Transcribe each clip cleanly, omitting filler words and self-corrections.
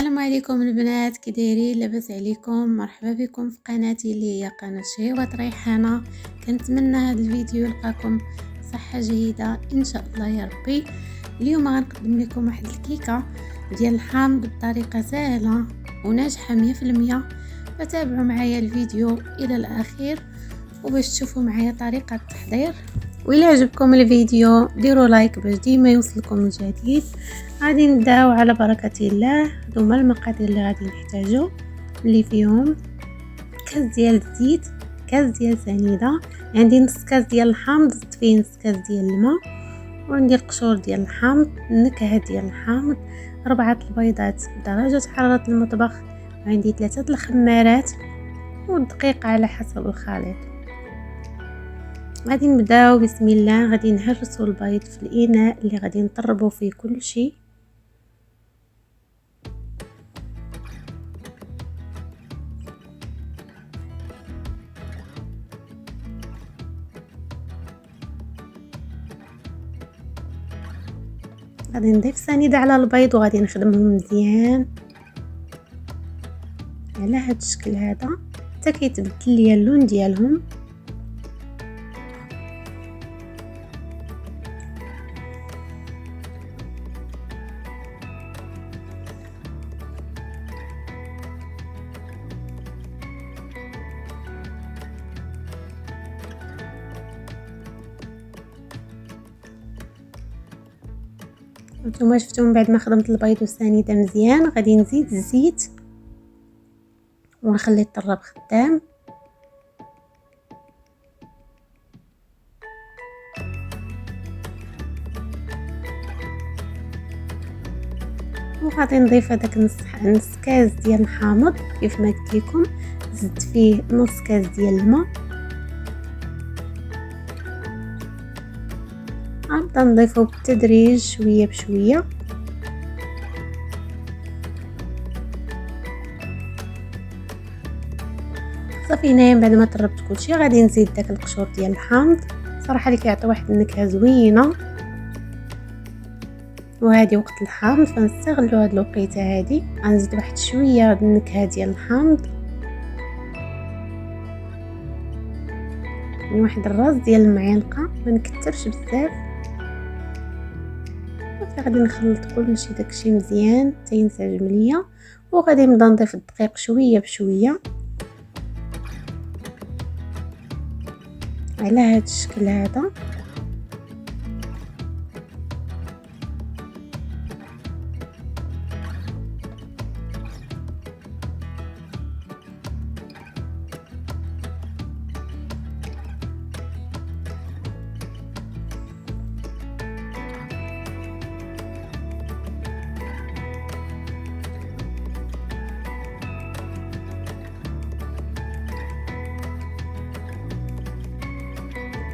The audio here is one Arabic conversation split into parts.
السلام عليكم البنات، كي دايرين؟ لاباس عليكم؟ مرحبا بكم في قناتي اللي هي قناه شهيوات ريحانه. كنتمنى هذا الفيديو يلقاكم صحه جيده ان شاء الله يا ربي. اليوم غنقدم لكم واحد الكيكه ديال الحامض بطريقه سهله وناجحه 100%. فتابعوا معايا الفيديو الى الاخير وباش تشوفوا معايا طريقه التحضير. وإلا عجبكم الفيديو ديروا لايك باش ديما يوصلكم الجديد. غادي نبداو على بركه الله. هذوما المقادير اللي غادي نحتاجو، اللي فيهم كاس ديال الزيت، كاس ديال سنيده، عندي نص كاس ديال الحامض، زدت فيه نص كاس ديال الماء، وعندي القشور ديال الحامض، النكهه ديال الحامض، 4 البيضات بدرجه حراره المطبخ، وعندي 3 الخمارات، والدقيق على حسب الخليط. غادي نبداو بسم الله. غادي نهرسوا البيض في الاناء اللي غادي نطربوا فيه كل شيء. غادي نضيف سنيده على البيض وغادي نخدمهم مزيان على هذا الشكل هذا حتى كيتبدل ليا اللون ديالهم. نتوما شفتوا من بعد ما خدمت البيض والسنيده مزيان، غادي نزيد الزيت ونخليه يطرب خدام. وغادي نضيف هذاك نص كاس ديال الحامض كيف ما قلت لكم، زدت فيه نص كاس ديال الماء. غنبدا نضيفه بالتدريج شويه بشويه. صافي هنايا بعد ما طربت كلشي غادي نزيد داك القشور ديال الحامض، صراحه اللي كيعطي واحد النكهه زوينه. وهذه وقت الحامض فنستغلوا هاد الوقيته هادي، غنزيد واحد شويه هاد النكهه ديال الحامض، يعني واحد الراس ديال المعلقه، ما نكثرش بزاف. غادي نخلط كلشي داكشي مزيان حتى ينسجم ليا. وغادي نبدا نضيف الدقيق شويه بشويه على هذا الشكل هذا.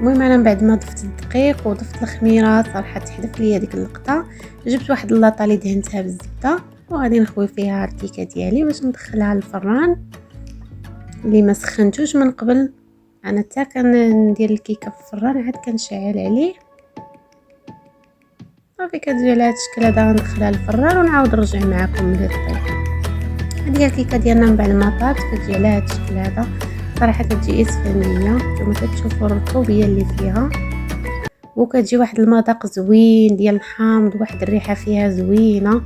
المهم انا من بعد ما ضفت الدقيق وضفت الخميره صراحه تحدف ليا ديك اللقطه، جبت واحد اللاطه اللي دهنتها بالزبده وغادي نخوي فيها الكيكه ديالي باش ندخلها للفران اللي ما سخنتوش من قبل. انا حتى كندير الكيكه في الفران عاد كنشعل عليه. صافي كتجي على هذا الشكل هذا غندخلها للفران ونعاود نرجع معكم ملي طيب. هذه هي الكيكه ديالنا من بعد ما طابت، كتجي على هذا الشكل هذا، صراحه كتجي اسفنيه. نتوما كتشوفوا الرطوبيه اللي فيها، وكتجي واحد المذاق زوين ديال الحامض، واحد الريحه فيها زوينه.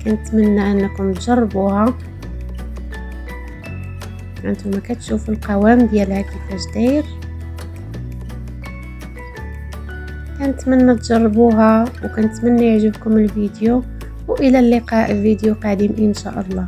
كنتمنى انكم تجربوها. انتم كتشوفوا القوام ديالها كيفاش داير. كنتمنى تجربوها وكنتمنى يعجبكم الفيديو، والى اللقاء في فيديو قادم ان شاء الله.